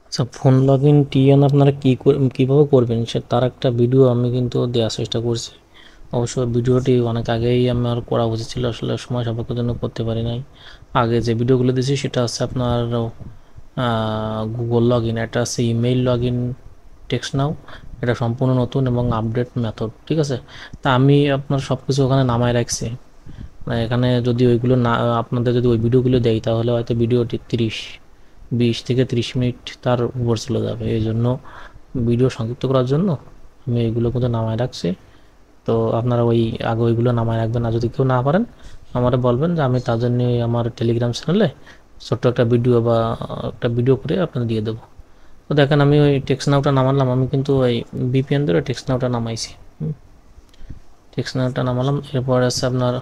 আচ্ছা, phone log in TN আপনারা কীভাবে করবেন তার একটা ভিডিও আমি কিন্তু দেওয়ার চেষ্টা করছি। অবশ্য ভিডিওটি অনেক আগেই আমার করা উচিত ছিল, আসলে সময় সাপেক্ষের জন্য করতে পারি নাই। আগে যে ভিডিওগুলো দিয়েছি সেটা হচ্ছে আপনার গুগল লগ ইন, এটা হচ্ছে ইমেইল লগ ইন টেক্সট নাও। এটা সম্পূর্ণ নতুন এবং আপডেট মেথড, ঠিক আছে। তা আমি আপনার সব কিছু ওখানে নামায় রাখছি। এখানে যদি ওইগুলো না, আপনাদের যদি ওই ভিডিওগুলো দেয় তাহলে হয়তো ভিডিওটি 20 থেকে 30 মিনিট তার উপর চলে যাবে। এই জন্য ভিডিও সংক্ষিপ্ত করার জন্য আমি এইগুলো কিন্তু নামায় রাখছি। তো আপনারা আগে ওইগুলো নামায় রাখবেন, আর যদি কেউ না পারেন আমারে বলবেন, যে আমি তার জন্য আমার টেলিগ্রাম চ্যানেলে ছোট্ট একটা ভিডিও করে আপনাদের দিয়ে দেবো। তো দেখেন আমি ওই টেক্সট নাওটা নামালাম, আমি কিন্তু ওই ভিপিএন ধরে টেক্সট নাওটা নামাইছি। টেক্সট নাওটা নামালাম, এরপর আছে আপনার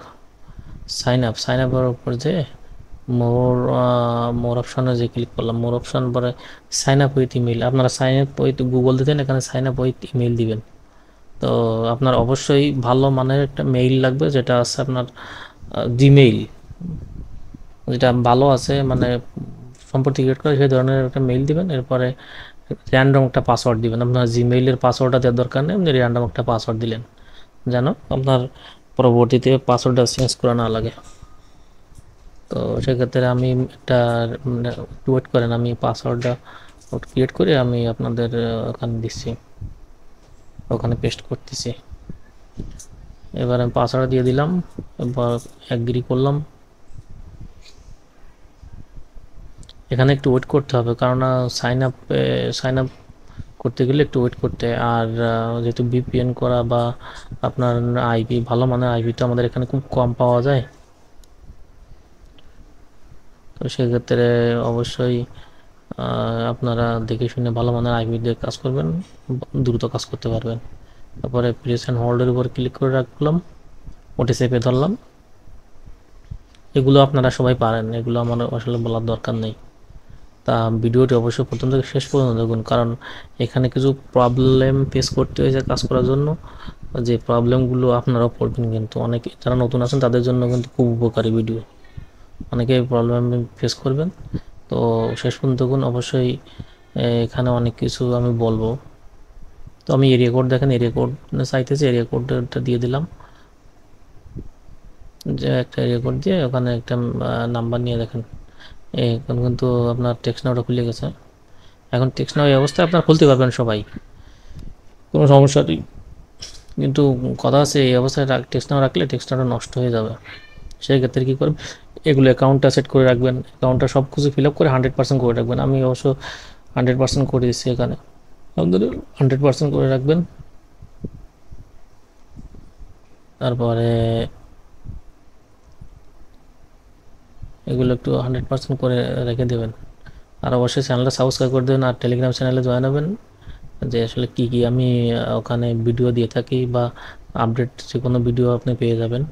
সাইন আপের উপর যে মোর অপশনে যে ক্লিক করলাম, মোর অপশন পরে সাইন আপ উইথ ইমেল, আপনারা সাইন আপ উইথ গুগল দিতেন, এখানে সাইন আপ উইথ ইমেল দিবেন। তো আপনার অবশ্যই ভালো মানের একটা মেইল লাগবে, যেটা আছে আপনার জিমেইল, যেটা ভালো আছে মানে সম্পত্তি ক্রিয়েট করে সেই ধরনের একটা মেইল দিবেন। এরপরে র্যান্ডম একটা পাসওয়ার্ড দিবেন, আপনার জিমেইলের পাসওয়ার্ডটা দেওয়ার দরকার নেই, আপনি র্যান্ডম একটা পাসওয়ার্ড দিলেন যেন আপনার পরবর্তীতে পাসওয়ার্ডটা চেঞ্জ করা না লাগে। তো সেক্ষেত্রে আমি একটা ওয়েট করেন, আমি পাসওয়ার্ডটা ক্রিয়েট করে আমি আপনাদের ওখানে দিচ্ছি, ওখানে পেস্ট করতেছি। এবার আমি পাসওয়ার্ড দিয়ে দিলাম, এবার অ্যাগ্রি করলাম। এখানে একটু ওয়েট করতে হবে, কারণ সাইন আপ করতে গেলে একটু ওয়েট করতে। আর যেহেতু ভিপিএন করা বা আপনার আইপি, ভালো মানের আইপি তো আমাদের এখানে খুব কম পাওয়া যায়। তো সেক্ষেত্রে অবশ্যই আপনারা দেখে শুনে ভালো মানের আইপি দিয়ে কাজ করবেন, দ্রুত কাজ করতে পারবেন। তারপরে প্রেস অ্যান্ড হোল্ডের উপর ক্লিক করে রাখলাম, ওটি চেপে ধরলাম। এগুলো আপনারা সবাই পারেন, এগুলো আমার আসলে বলার দরকার নেই। তা ভিডিওটি অবশ্যই প্রথম থেকে শেষ পর্যন্ত দেখুন, কারণ এখানে কিছু প্রবলেম ফেস করতে হয়েছে কাজ করার জন্য। যে প্রবলেমগুলো আপনারাও পড়বেন, কিন্তু অনেকে যারা নতুন আছেন তাদের জন্য কিন্তু খুব উপকারী ভিডিও। অনেকে প্রবলেম ফেস করবেন, তো শেষ পর্যন্ত দেখুন অবশ্যই। এখানে অনেক কিছু আমি বলবো। তো আমি এরিয়া কোড, দেখেন এরিয়া কোড চাইতেছি, এরিয়া কোডটা দিয়ে দিলাম, যে একটা এরিয়া কোড দিয়ে ওখানে একটা নাম্বার নিয়ে দেখেন এখন কিন্তু আপনার টেক্সট নাওটা খুলে গেছে। এখন টেক্সট নাও এই অবস্থায় আপনার খুলতে পারবেন সবাই, কোনো সমস্যা নেই। কিন্তু কথা আছে, এই অবস্থায় টেক্সট নাও রাখলে টেক্সট নাওটা নষ্ট হয়ে যাবে। সেই ক্ষেত্রে কী করবেন, এগুলো অ্যাকাউন্টটা সেট করে রাখবেন, অ্যাকাউন্টটা সব কিছু ফিল আপ করে 100% করে রাখবেন। আমি অবশ্য 100% করে দিচ্ছি এখানে, আপনাদের 100% করে রাখবেন। তারপরে এগুলো একটু 100% করে রেখে দেবেন। আর অবশ্যই চ্যানেলটা সাবস্ক্রাইব করে দেবেন, আর টেলিগ্রাম চ্যানেলে জয়েন হবেন, যে আসলে কী কী আমি ওখানে ভিডিও দিয়ে থাকি বা আপডেট যে কোনো ভিডিও আপনি পেয়ে যাবেন।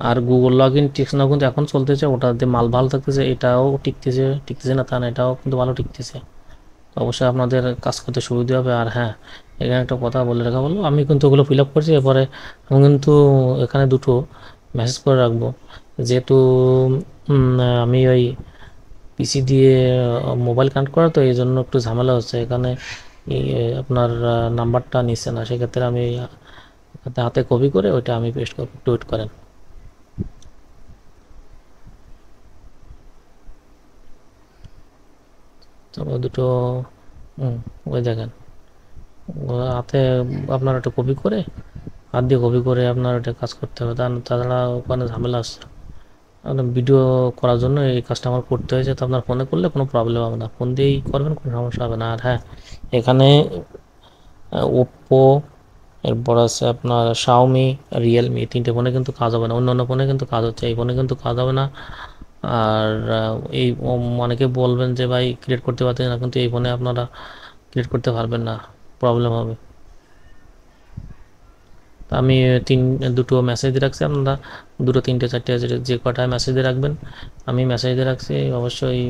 আর গুগল লগ ইন টিক্স নাও কিন্তু এখন চলতেছে, ওটাতে মাল ভালো থাকতেছে, এটাও টিকতেছে না তা না, এটাও কিন্তু ভালো টিকতেছে। অবশ্যই আপনাদের কাজ করতে সুবিধা হবে। আর হ্যাঁ, এখানে একটা কথা বলে রাখা বলবো, আমি কিন্তু ওগুলো ফিল আপ করছি। এরপরে আমি কিন্তু এখানে দুটো মেসেজ করে রাখবো, যেহেতু আমি ওই পিসি দিয়ে মোবাইল কানেক্ট করা, তো এই জন্য একটু ঝামেলা হচ্ছে এখানে। আপনার নাম্বারটা নিচ্ছে না, সেক্ষেত্রে আমি হাতে কপি করে ওইটা আমি পেস্ট করব, একটু ওয়েট করেন। তো দুটো ওই দেখেন হাতে আপনার একটা কপি করে, হাত দিয়ে কপি করে আপনার এটা কাজ করতে হবে, তাছাড়া ওখানে ঝামেলা আসছে। আপনার ভিডিও করার জন্য এই কাজটা আমার করতে হয়েছে। তো আপনার ফোনে করলে কোনো প্রবলেম হবে না, ফোন দিয়েই করবেন, কোনো সমস্যা হবে না। আর হ্যাঁ, এখানে ওপ্পো, এরপর আছে আপনার শাওমি, রিয়েলমি, তিনটে ফোনে কিন্তু কাজ হবে না। অন্য অন্য ফোনে কিন্তু কাজ হচ্ছে, এই ফোনে কিন্তু কাজ হবে না। আর এই অনেকে বলবেন যে ভাই ক্রিয়েট করতে পারতেন না, কিন্তু এই ফোনে আপনারা ক্রিয়েট করতে পারবেন না, প্রবলেম হবে। আমি দুটো মেসেজ দিয়ে রাখছি, আপনারা দুটো তিনটে চারটে যে কটায় মেসেজ দিয়ে রাখবেন আমি মেসেজ দিয়ে রাখছি, অবশ্যই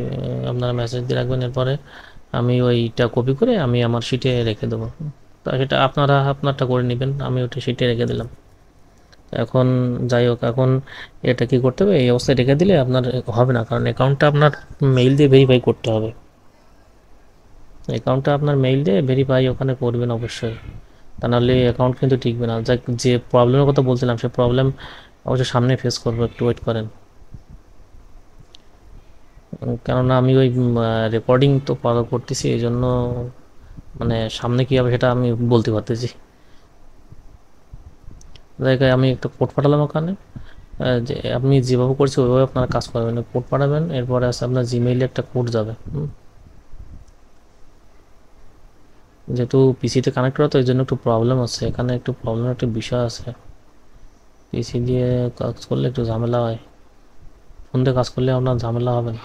আপনারা মেসেজ দিয়ে রাখবেন। এরপরে আমি ওইটা কপি করে আমি আমার শিটে রেখে দেবো। তা সেটা আপনারা আপনারটা করে নেবেন, আমি ওটা শিটে রেখে দিলাম। এখন যাই হোক, এখন এটা কি করতে হবে, এই অবস্থায় রেখে দিলে আপনার হবে না, কারণ অ্যাকাউন্টটা আপনার মেইল দিয়ে ভেরিফাই করতে হবে। অ্যাকাউন্টটা আপনার মেইল দিয়ে ভেরিফাই ওখানে করবেন অবশ্যই, তা নাহলে অ্যাকাউন্ট কিন্তু টিকবে না। যে প্রবলেমের কথা বলছিলাম সে প্রবলেম অবশ্যই সামনে ফেস করবো, একটু ওয়েট করেন। কেননা আমি ওই রেকর্ডিং তো করতেছি, এই জন্য মানে সামনে কী হবে সেটা আমি বলতে পারতেছি। জায়গায় আমি একটা কোড পাঠালাম ওখানে, যে আপনি যেভাবে করছি ওইভাবে আপনারা কাজ করবেন, কোড পাঠাবেন, এরপরে আছে আপনার জিমেইলে একটা কোড যাবে। যেহেতু পিসিতে কানেক্ট করা তো এই জন্য একটু প্রবলেম আছে, এখানে একটু প্রবলেমের একটা বিষয় আছে। পিসি দিয়ে কাজ করলে একটু ঝামেলা হয়, ফোন দিয়ে কাজ করলে আপনার ঝামেলা হবে না।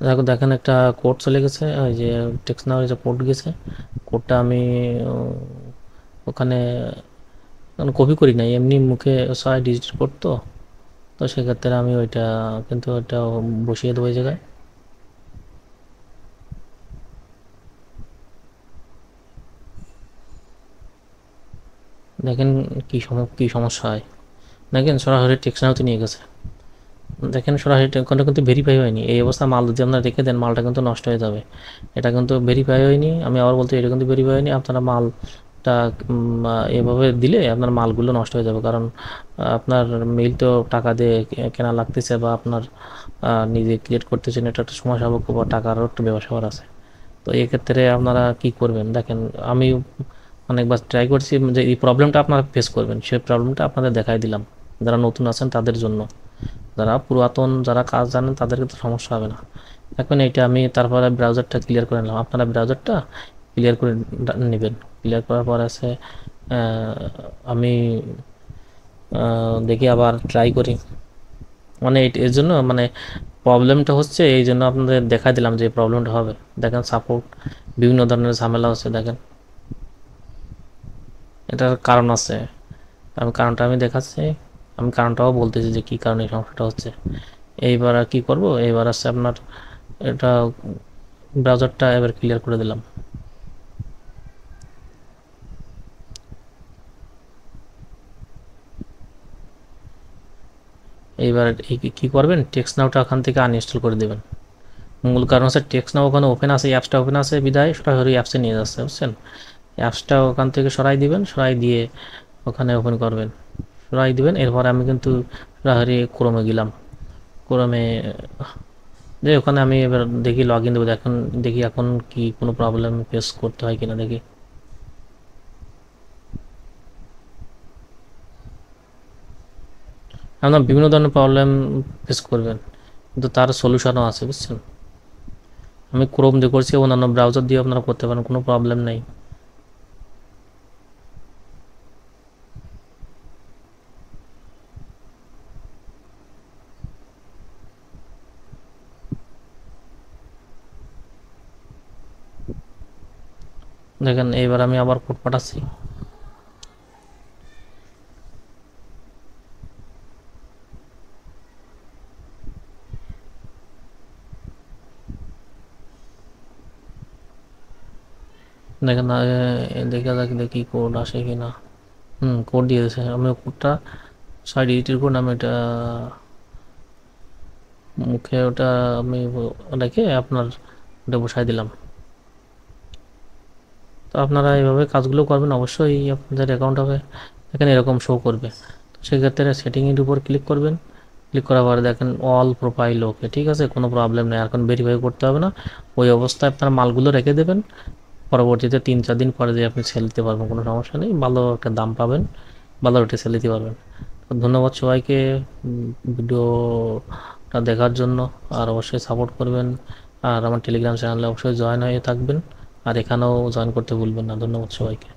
দেখো দেখেন একটা কোড চলে গেছে, ওই যে টেক্সট নাও যে কোড গেছে, কোডটা আমি ওখানে কপি করি নাই, এমনি মুখে 6 ডিজিট কোড তো, তো সেক্ষেত্রে আমি ওইটা কিন্তু ওইটা বসিয়ে দেবো এই জায়গায়। দেখেন কি সমস্যা হয়। দেখেন সরাসরি টেক্সট নাওতে নিয়ে গেছে, দেখেন সরাসরি কোনটা কিন্তু ভেরিফাই হয়নি। এই অবস্থা মাল যদি আপনারা রেখে দেন মালটা কিন্তু নষ্ট হয়ে যাবে। এটা কিন্তু ভেরিফাই হয়নি, আমি আবার বলতে এটা কিন্তু ভেরিফাই হয়নি। আপনারা মালটা এভাবে দিলে আপনার মালগুলো নষ্ট হয়ে যাবে, কারণ আপনার মেইল তো টাকা দিয়ে কেনা লাগতেছে, বা আপনার নিজে ক্রিয়েট করতেছেন, এটা একটা সময় সাপেক্ষ বা টাকারও একটু ব্যবসা আছে। তো এক্ষেত্রে আপনারা কি করবেন দেখেন, আমি অনেকবার ট্রাই করছি যে এই প্রবলেমটা আপনারা ফেস করবেন, সেই প্রবলেমটা আপনাদের দেখাই দিলাম। যারা নতুন আছেন তাদের জন্য, যারা পুরাতন যারা কাজ জানেন তাদেরকে তো সমস্যা হবে না। এখন এইটা আমি তারপরে ব্রাউজারটা ক্লিয়ার করে নিলাম, আপনারা ব্রাউজারটা ক্লিয়ার করে নেবেন। ক্লিয়ার করার পর আছে আমি দেখি আবার ট্রাই করি, মানে এর জন্য মানে প্রবলেমটা হচ্ছে এই জন্য আপনাদের দেখা দিলাম যে প্রবলেমটা হবে। দেখেন সাপোর্ট বিভিন্ন ধরনের ঝামেলা হচ্ছে, দেখেন এটার কারণ আছে, আমি কারণটা আমি দেখাচ্ছি, আমি কারণটাও বলতেছি যে কী কারণে এই সমস্যাটা হচ্ছে। এইবার আর কী করবো, এইবার আছে আপনার এটা ব্রাউজারটা এবার ক্লিয়ার করে দিলাম। এইবার কী করবেন, টেক্সট নাওটা ওখান থেকে আনইনস্টল করে দেবেন। মূল কারণ হচ্ছে টেক্সট নাও ওখানে ওপেন আছে, অ্যাপসটা ওপেন আছে বিদায় সরাসরি অ্যাপসে নিয়ে যাচ্ছে, বুঝছেন। অ্যাপসটা ওখান থেকে সরাই দিবেন, সরাই দিয়ে ওখানে ওপেন করবেন, সরাই দিবেন। এরপর আমি কিন্তু সরাসরি ক্রোমে গেলাম, ক্রোমে যে ওখানে আমি এবার দেখি লগ ইন দেবো, এখন দেখি এখন কি কোনো প্রবলেম ফেস করতে হয় কিনা দেখি। আপনার বিভিন্ন ধরনের প্রবলেম ফেস করবেন, কিন্তু তার সলিউশনও আছে, বুঝছেন। আমি ক্রোম দিয়ে করছি, অন্যান্য ব্রাউজার দিয়ে আপনারা করতে পারেন, কোনো প্রবলেম নেই। দেখেন এইবার আমি আবার কোড পাঠাচ্ছি, দেখেন দেখা যাক দেখি কোড আসে কি না। কোড দিয়ে দিয়েছে, আমি কোডটা 6 ডিজিটের কোড, আমি এটা মুখে ওটা আমি রেখে আপনার ওটা বসাই দিলাম। তো আপনারা এইভাবে কাজগুলো করবেন, অবশ্যই আপনাদের অ্যাকাউন্ট হবে এখানে এরকম শো করবে। তো সেক্ষেত্রে সেটিংয়ের উপর ক্লিক করবেন, ক্লিক করার পরে দেখেন অল প্রোফাইল ওকে, ঠিক আছে, কোনো প্রবলেম নেই, এখন ভেরিফাই করতে হবে না। ওই অবস্থায় আপনার মালগুলো রেখে দেবেন, পরবর্তীতে 3-4 দিন পরে দিয়ে আপনি সেল দিতে পারবেন, কোনো সমস্যা নেই, ভালো একটা দাম পাবেন, ভালো রেটে সেল দিতে পারবেন। তো ধন্যবাদ সবাইকে ভিডিওটা দেখার জন্য, আর অবশ্যই সাপোর্ট করবেন, আর আমার টেলিগ্রাম চ্যানেলে অবশ্যই জয়েন হয়ে থাকবেন, আর এখানেও জয়েন করতে ভুলবেন না। ধন্যবাদ সবাইকে।